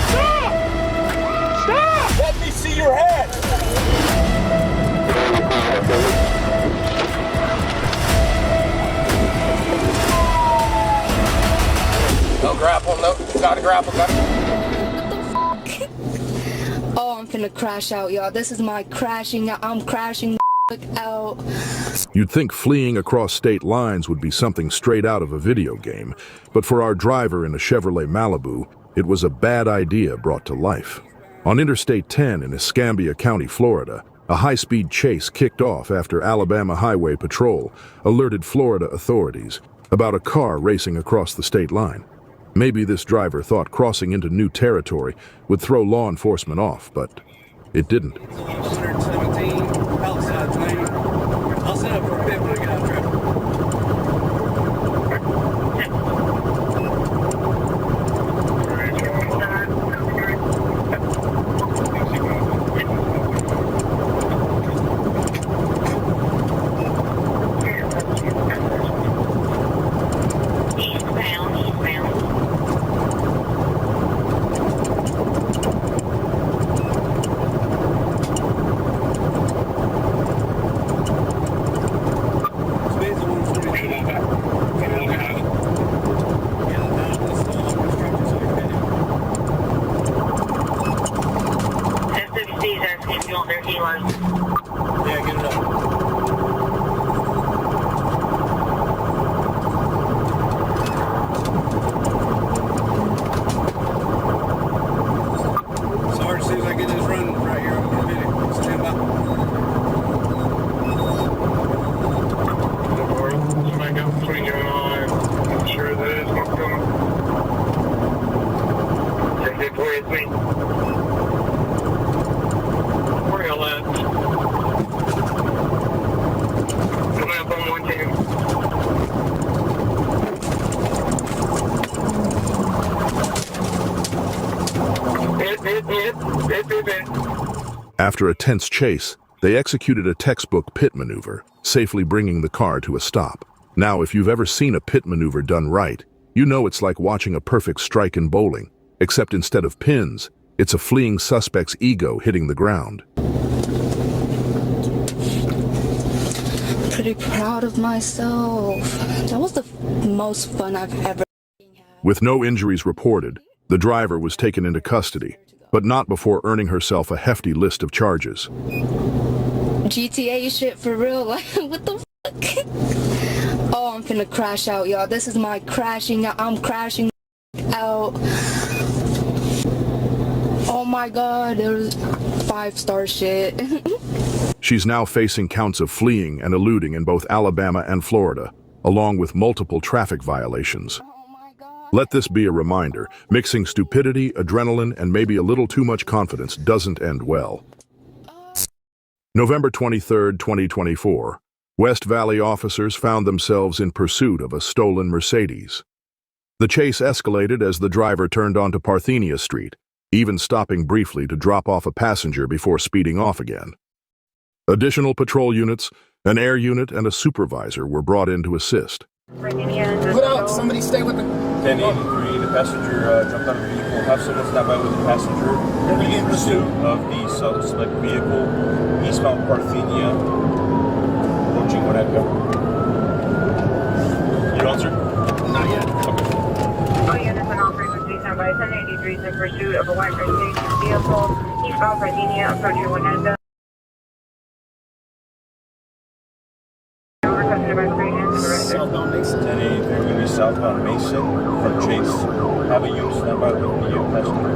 Stop! Stop! Let me see your head! No grapple, no, gotta grapple, gotta. Oh, I'm finna crash out, y'all. This is my crashing. I'm crashing out. You'd think fleeing across state lines would be something straight out of a video game, but for our driver in a Chevrolet Malibu, it was a bad idea brought to life. On Interstate 10 in Escambia County, Florida, a high-speed chase kicked off after Alabama Highway Patrol alerted Florida authorities about a car racing across the state line. Maybe this driver thought crossing into new territory would throw law enforcement off, but it didn't. 117, Palisades Lane. I'll set up for a pit when I get out of traffic. Yeah, get it up. Sarge, as soon as I get this run right here, I'm going to hit it. Stand by. Somebody got between you and I. I'm sure that is what's coming. 10-4 is me. Where y'all at? Coming up on 1-2. Hit. After a tense chase, they executed a textbook pit maneuver, safely bringing the car to a stop. Now, if you've ever seen a pit maneuver done right, you know it's like watching a perfect strike in bowling, except instead of pins, it's a fleeing suspect's ego hitting the ground. Pretty proud of myself. That was the most fun I've ever had. With no injuries reported, the driver was taken into custody, but not before earning herself a hefty list of charges. GTA shit for real. Like, what the fuck? Oh, I'm finna crash out, y'all. This is my crashing. I'm crashing out. Oh my god, there's 5-star shit. She's now facing counts of fleeing and eluding in both Alabama and Florida, along with multiple traffic violations. Let this be a reminder, mixing stupidity, adrenaline, and maybe a little too much confidence doesn't end well. November 23, 2024, West Valley officers found themselves in pursuit of a stolen Mercedes. The chase escalated as the driver turned onto Parthenia Street, even stopping briefly to drop off a passenger before speeding off again. Additional patrol units, an air unit, and a supervisor were brought in to assist. Put out, somebody stay with the... 1083, the passenger jumped out of the vehicle. Have someone stop by with the passenger. Be in pursuit of the suspect vehicle, eastbound Parthenia, approaching Winnetka. You answered? Not yet. Okay. All units and all frequencies stand by 1083 in pursuit of a white Mercedes vehicle, eastbound Parthenia, approaching Winnetka. Southbound Mason. 1083, going to be southbound Mason from Chase. Have a unit stand by with the passenger.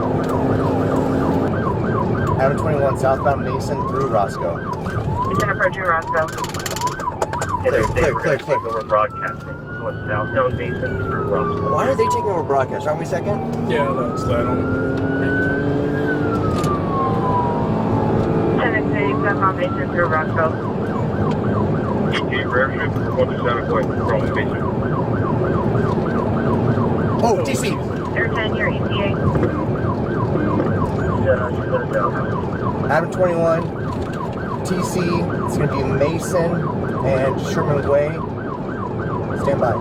Adam 21 southbound Mason through Roscoe. It's an approaching Roscoe. Clear. Over broadcasting. Going southbound Mason through Roscoe. Why are they taking over broadcast? Aren't we second? Yeah, that's that on. 1083 southbound Mason through Roscoe. Rare ship, what is that going from Mason? Oh, TC. Air 10, your ETA. Adam 21, TC. It's going to be Mason and Sherman Way. stand by.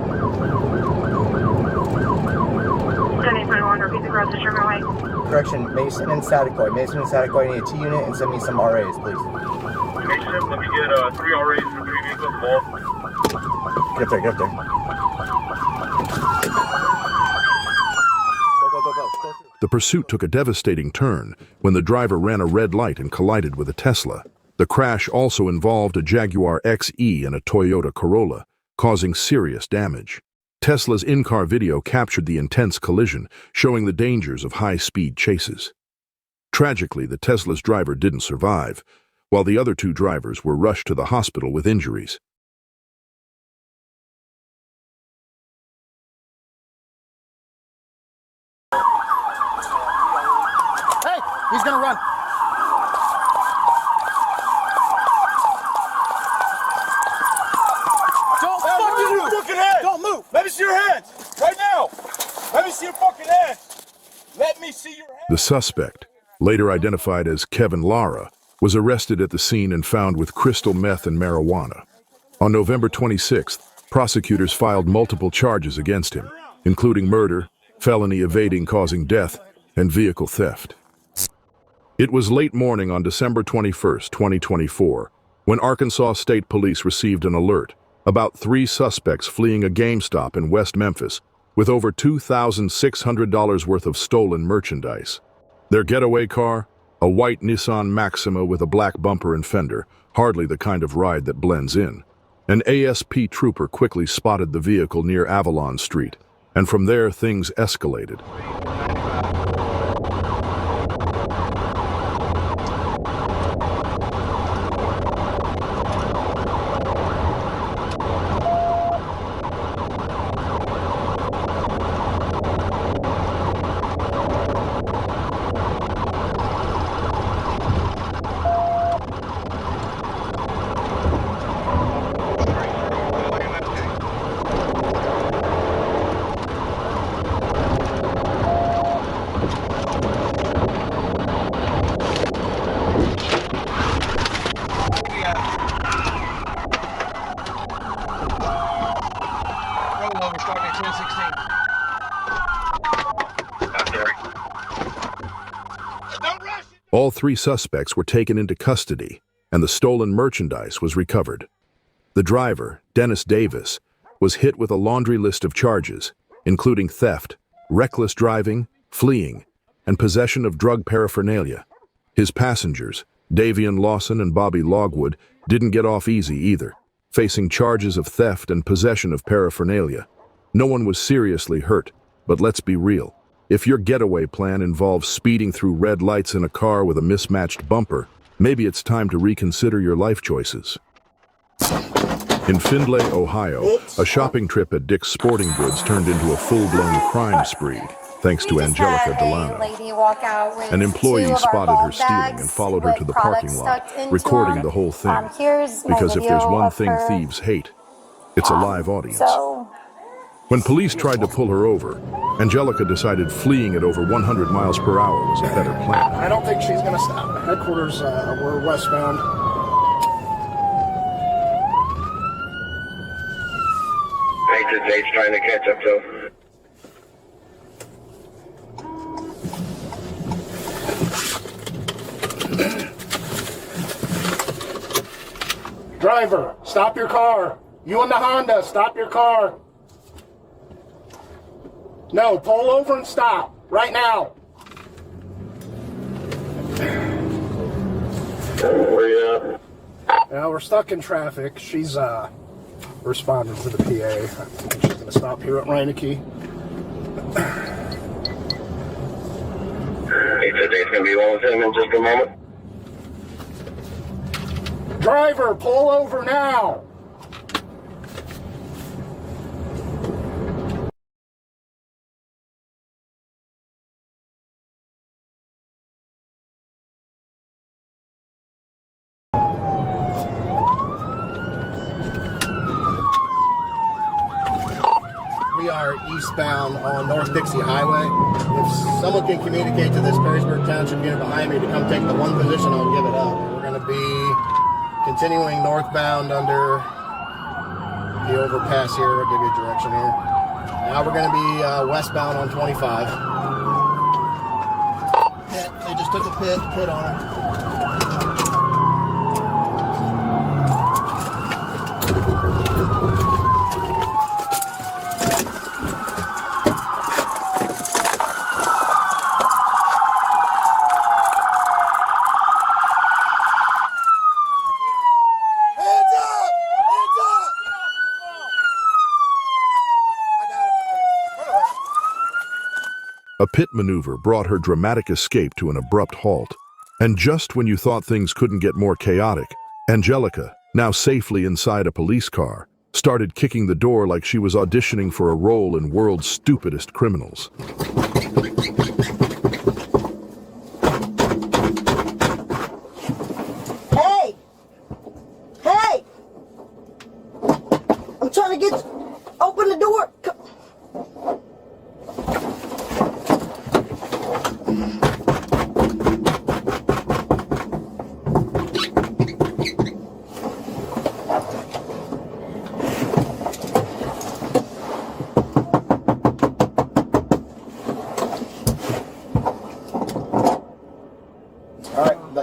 78.1, repeat the cross to Sherman Way. Correction, Mason and Staticoy. Mason and Staticoy, I need a T unit and send me some RAs, please. Mason, let me get 3 RAs for 3 vehicles involved. Get up there, get up there. Go. The pursuit took a devastating turn when the driver ran a red light and collided with a Tesla. The crash also involved a Jaguar XE and a Toyota Corolla, causing serious damage. Tesla's in-car video captured the intense collision, showing the dangers of high-speed chases. Tragically, the Tesla's driver didn't survive, while the other 2 drivers were rushed to the hospital with injuries. Hey, he's gonna run. Don't move. Let me see your hands. Right now. Let me see your fucking hands. Let me see your hands. The suspect, later identified as Kevin Lara, was arrested at the scene and found with crystal meth and marijuana. On November 26th, prosecutors filed multiple charges against him, including murder, felony evading causing death, and vehicle theft. It was late morning on December 21st, 2024, when Arkansas State Police received an alert about 3 suspects fleeing a GameStop in West Memphis with over $2,600 worth of stolen merchandise. Their getaway car, a white Nissan Maxima with a black bumper and fender, hardly the kind of ride that blends in. An ASP trooper quickly spotted the vehicle near Avalon Street, and from there things escalated. All 3 suspects were taken into custody, and the stolen merchandise was recovered. The driver, Dennis Davis, was hit with a laundry list of charges, including theft, reckless driving, fleeing, and possession of drug paraphernalia. His passengers, Davian Lawson and Bobby Logwood, didn't get off easy either, facing charges of theft and possession of paraphernalia. No one was seriously hurt, but let's be real. If your getaway plan involves speeding through red lights in a car with a mismatched bumper, maybe it's time to reconsider your life choices. In Findlay, Ohio, a shopping trip at Dick's Sporting Goods turned into a full-blown crime spree, thanks to Angelica Delano. An employee spotted her stealing and followed her to the parking lot, recording the whole thing. Because if there's one thing thieves hate, it's a live audience. When police tried to pull her over, Angelica decided fleeing at over 100 miles per hour was a better plan. I don't think she's gonna stop. Headquarters, we're westbound. Date's trying to catch up to. Driver, stop your car. You in the Honda, stop your car. No, pull over and stop, right now. Where you at? Now we're stuck in traffic. She's responding to the PA. I think she's gonna stop here at Reineke. He said Date's gonna be on with him in just a moment. Driver, pull over now. We are eastbound on North Dixie Highway. If someone can communicate to this Perrysburg Township unit behind me to come take the one position, I'll give it up. We're going to be continuing northbound under the overpass here. I'll give you a direction here. Now we're going to be westbound on 25. Pit. They just took a pit on it. A pit maneuver brought her dramatic escape to an abrupt halt. And just when you thought things couldn't get more chaotic, Angelica, now safely inside a police car, started kicking the door like she was auditioning for a role in World's Stupidest Criminals. Hey! Hey! I'm trying to open the door.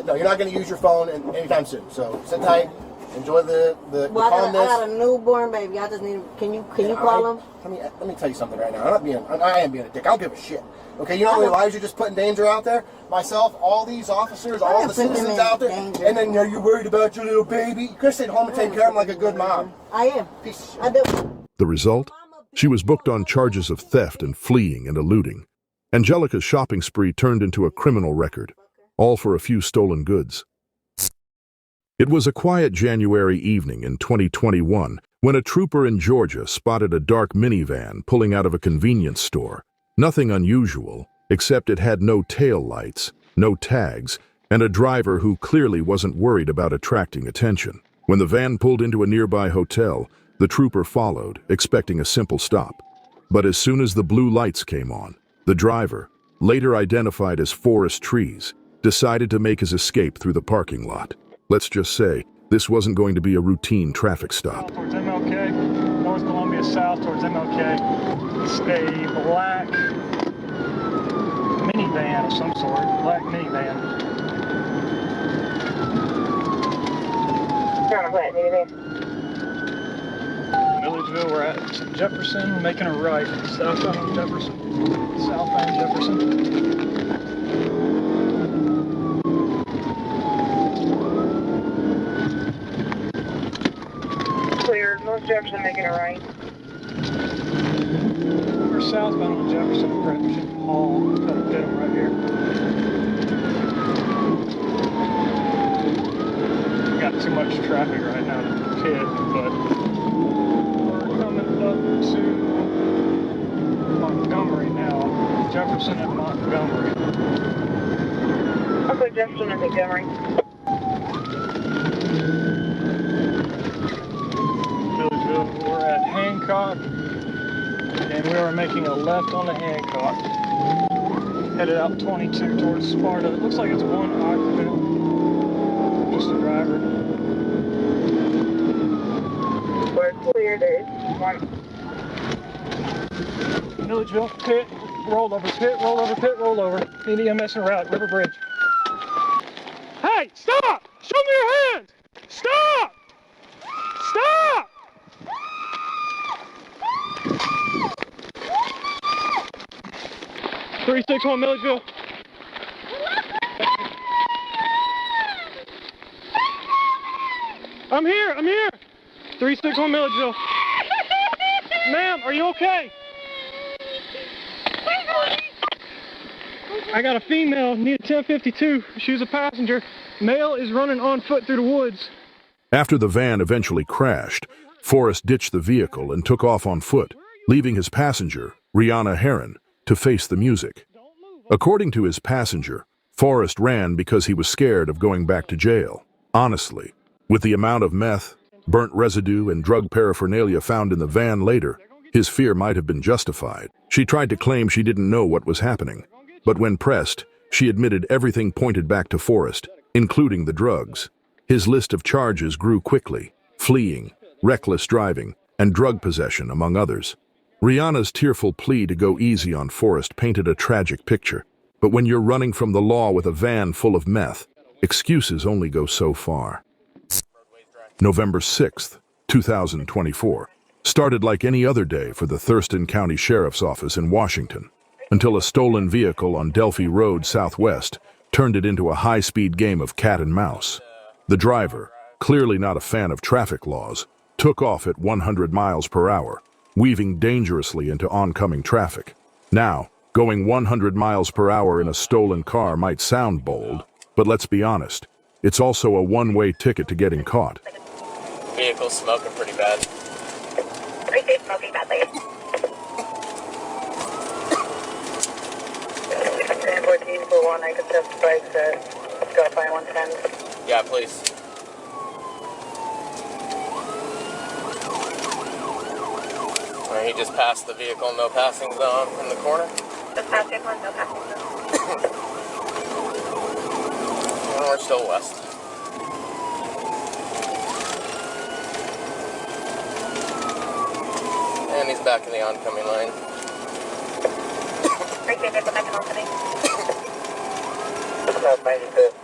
No, you're not going to use your phone anytime soon. So sit tight, enjoy the calmness. I got a newborn baby. I just need. Can you call him? Let me tell you something right now. I am being a dick. I don't give a shit. Okay, you know how many lives you're just putting danger out there? Myself, all these officers, all the citizens out there, and then you're worried about your little baby. You could have stayed home and take care of him like a good mom. I am. Piece of shit. I do. The result? She was booked on charges of theft and fleeing and eluding. Angelica's shopping spree turned into a criminal record, all for a few stolen goods. It was a quiet January evening in 2021 when a trooper in Georgia spotted a dark minivan pulling out of a convenience store. Nothing unusual, except it had no tail lights, no tags, and a driver who clearly wasn't worried about attracting attention. When the van pulled into a nearby hotel, the trooper followed, expecting a simple stop. But as soon as the blue lights came on, the driver, later identified as Forrest Trees, decided to make his escape through the parking lot. Let's just say, this wasn't going to be a routine traffic stop. Towards MLK, North Columbia South towards MLK. It's a black minivan of some sort, black minivan. Milledgeville, we're at Jefferson, making a right, southbound on Jefferson, southbound Jefferson. Clear, North Jefferson making a right. We're southbound on Jefferson, Preston Hall. Got a pit right here. Got too much traffic right now to pit, but we're coming up to Montgomery now. Jefferson and Montgomery. I'll put Jefferson and Montgomery. We're at Hancock, and we are making a left on the Hancock. Headed out 22 towards Sparta. It looks like it's one occupant, just a driver. We're clear, there is one. Milledgeville, pit, rollover, pit, rollover, pit, rollover. Need EMS en route, River Bridge. Hey, stop! Show me your hands! Stop! Stop! 361 Milledgeville. I'm here. 361 Milledgeville. Ma'am, are you okay? I got a female, need a 1052. She's a passenger. Male is running on foot through the woods. After the van eventually crashed, Forrest ditched the vehicle and took off on foot, leaving his passenger, Rihanna Heron, to face the music. According to his passenger, Forrest ran because he was scared of going back to jail. Honestly, with the amount of meth, burnt residue, and drug paraphernalia found in the van later, his fear might have been justified. She tried to claim she didn't know what was happening, but when pressed, she admitted everything pointed back to Forrest, including the drugs. His list of charges grew quickly: fleeing, reckless driving, and drug possession, among others. Rihanna's tearful plea to go easy on Forrest painted a tragic picture. But when you're running from the law with a van full of meth, excuses only go so far. November 6th, 2024, started like any other day for the Thurston County Sheriff's Office in Washington, until a stolen vehicle on Delphi Road Southwest turned it into a high-speed game of cat and mouse. The driver, clearly not a fan of traffic laws, took off at 100 miles per hour, weaving dangerously into oncoming traffic. Now, going 100 miles per hour in a stolen car might sound bold, but let's be honest, it's also a one-way ticket to getting caught. Vehicle's smoking pretty bad. Appreciate smoking badly. 1014 for 1, I could testify to go by 110. Yeah, please. He just passed the vehicle, no passing zone in the corner. Just past vehicle, no passing zone. And we're still west. And he's back in the oncoming lane. Appreciate it, back in oncoming. South 95th.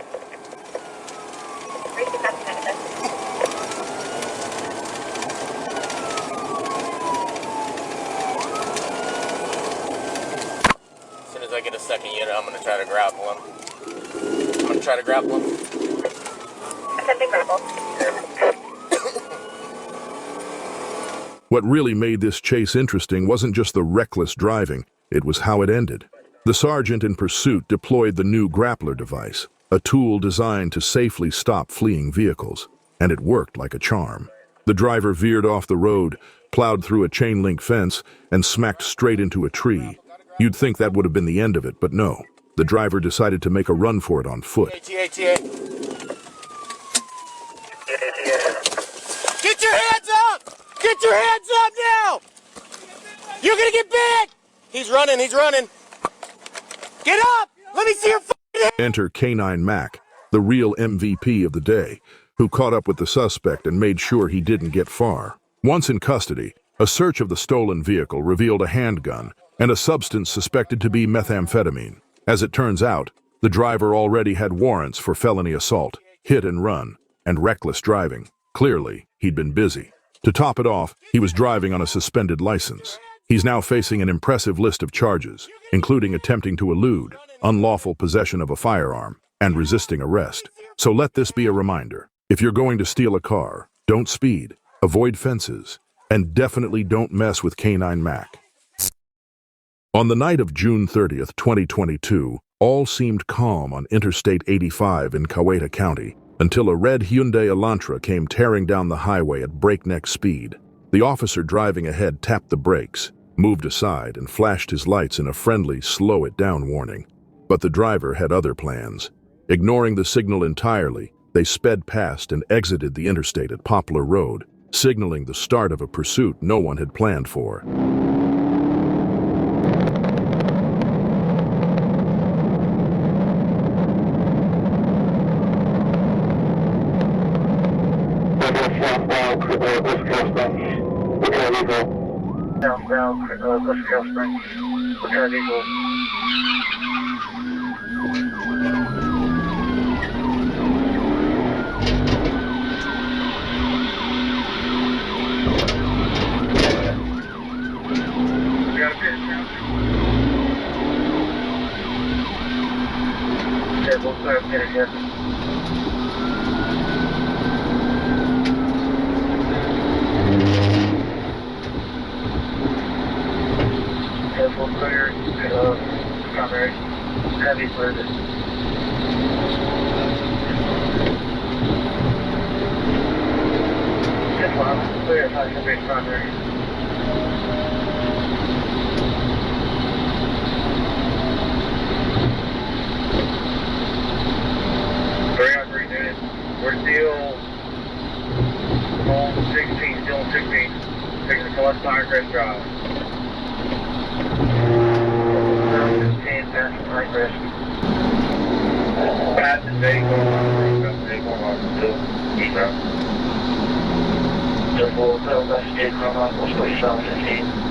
Appreciate passing 95th. As soon as I get a second unit, I'm going to try to grapple him. I'm going to try to grapple him. Attempting grapple. What really made this chase interesting wasn't just the reckless driving, it was how it ended. The sergeant in pursuit deployed the new grappler device, a tool designed to safely stop fleeing vehicles, and it worked like a charm. The driver veered off the road, plowed through a chain-link fence, and smacked straight into a tree. You'd think that would have been the end of it, but no. The driver decided to make a run for it on foot. ATA. Get your hands up! Get your hands up now! You're gonna get bit! He's running. Get up! Let me see your fucking hand! Enter K9 Mac, the real MVP of the day, who caught up with the suspect and made sure he didn't get far. Once in custody, a search of the stolen vehicle revealed a handgun and a substance suspected to be methamphetamine. As it turns out, the driver already had warrants for felony assault, hit and run, and reckless driving. Clearly, he'd been busy. To top it off, he was driving on a suspended license. He's now facing an impressive list of charges, including attempting to elude, unlawful possession of a firearm, and resisting arrest. So let this be a reminder. If you're going to steal a car, don't speed, avoid fences, and definitely don't mess with K9 Mac. On the night of June 30th, 2022, all seemed calm on Interstate 85 in Coweta County, until a red Hyundai Elantra came tearing down the highway at breakneck speed. The officer driving ahead tapped the brakes, moved aside, and flashed his lights in a friendly slow it down warning. But the driver had other plans. Ignoring the signal entirely, they sped past and exited the interstate at Poplar Road, signaling the start of a pursuit no one had planned for. Heavy service. Just one, clear, heavy primary. We're still on 16, still on 16. Taking the West Pinecrest Drive. 10 past Pinecrest. Passing vehicle on still east route. Simple, title message in from Roswell, Space 15.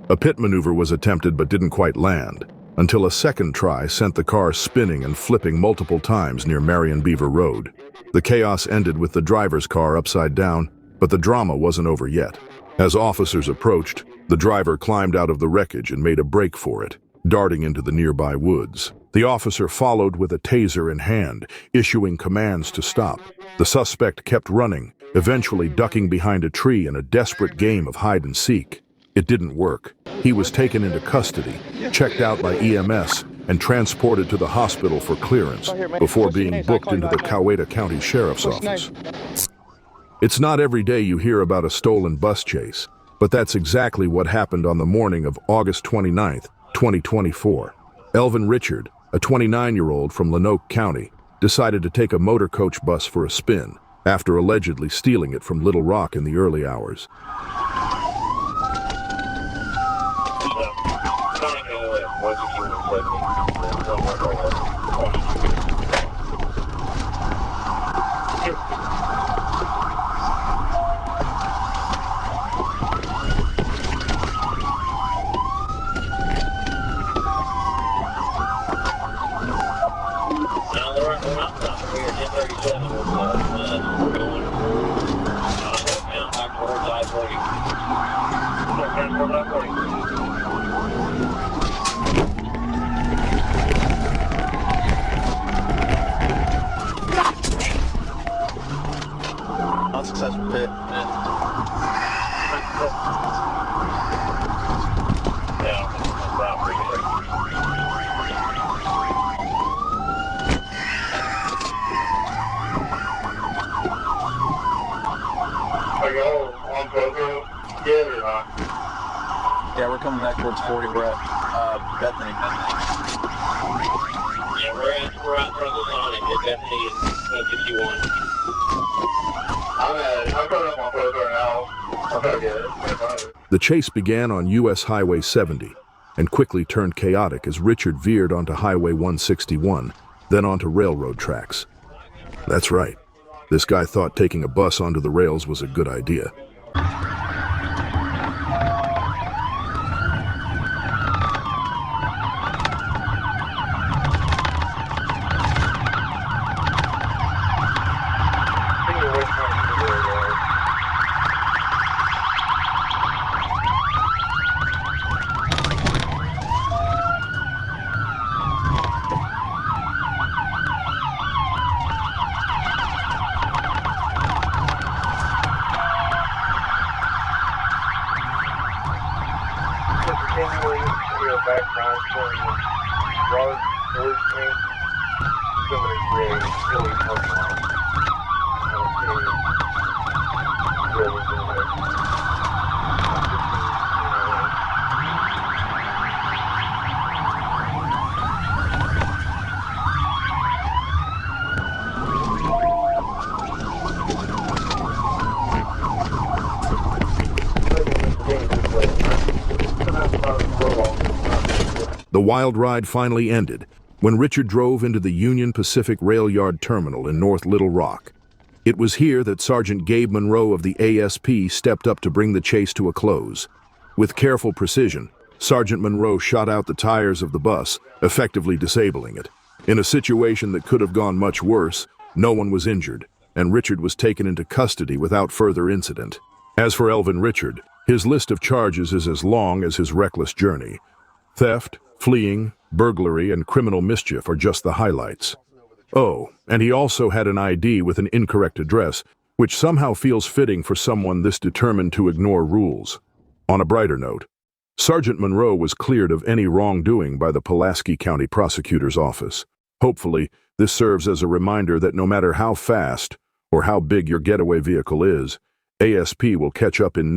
A pit maneuver was attempted but didn't quite land, until a second try sent the car spinning and flipping multiple times near Marion Beaver Road. The chaos ended with the driver's car upside down, but the drama wasn't over yet. As officers approached, the driver climbed out of the wreckage and made a break for it, darting into the nearby woods. The officer followed with a taser in hand, issuing commands to stop. The suspect kept running, eventually ducking behind a tree in a desperate game of hide and seek. It didn't work. He was taken into custody, checked out by EMS, and transported to the hospital for clearance before being booked into the Coweta County Sheriff's Office. It's not every day you hear about a stolen bus chase, but that's exactly what happened on the morning of August 29th, 2024. Elvin Richard, a 29-year-old from Lanoke County, decided to take a motor coach bus for a spin after allegedly stealing it from Little Rock in the early hours. Unsuccessful pit. Are y'all on Pogo yet or not? Yeah, we're coming back towards 40. We're at Bethany. Yeah, we're out front of the Sonic at Bethany and 151. I'm coming up on Pogo now. I'm gonna get it. The chase began on U.S. Highway 70 and quickly turned chaotic as Richard veered onto Highway 161, then onto railroad tracks. That's right. This guy thought taking a bus onto the rails was a good idea. Continuing your background showing road towards me. Somebody created a silly parking lot. The wild ride finally ended when Richard drove into the Union Pacific Rail Yard Terminal in North Little Rock. It was here that Sergeant Gabe Monroe of the ASP stepped up to bring the chase to a close. With careful precision, Sergeant Monroe shot out the tires of the bus, effectively disabling it. In a situation that could have gone much worse, no one was injured, and Richard was taken into custody without further incident. As for Elvin Richard, his list of charges is as long as his reckless journey. Theft, fleeing, burglary, and criminal mischief are just the highlights. Oh, and he also had an ID with an incorrect address, which somehow feels fitting for someone this determined to ignore rules. On a brighter note, Sergeant Monroe was cleared of any wrongdoing by the Pulaski County Prosecutor's Office. Hopefully, this serves as a reminder that no matter how fast or how big your getaway vehicle is, ASP will catch up in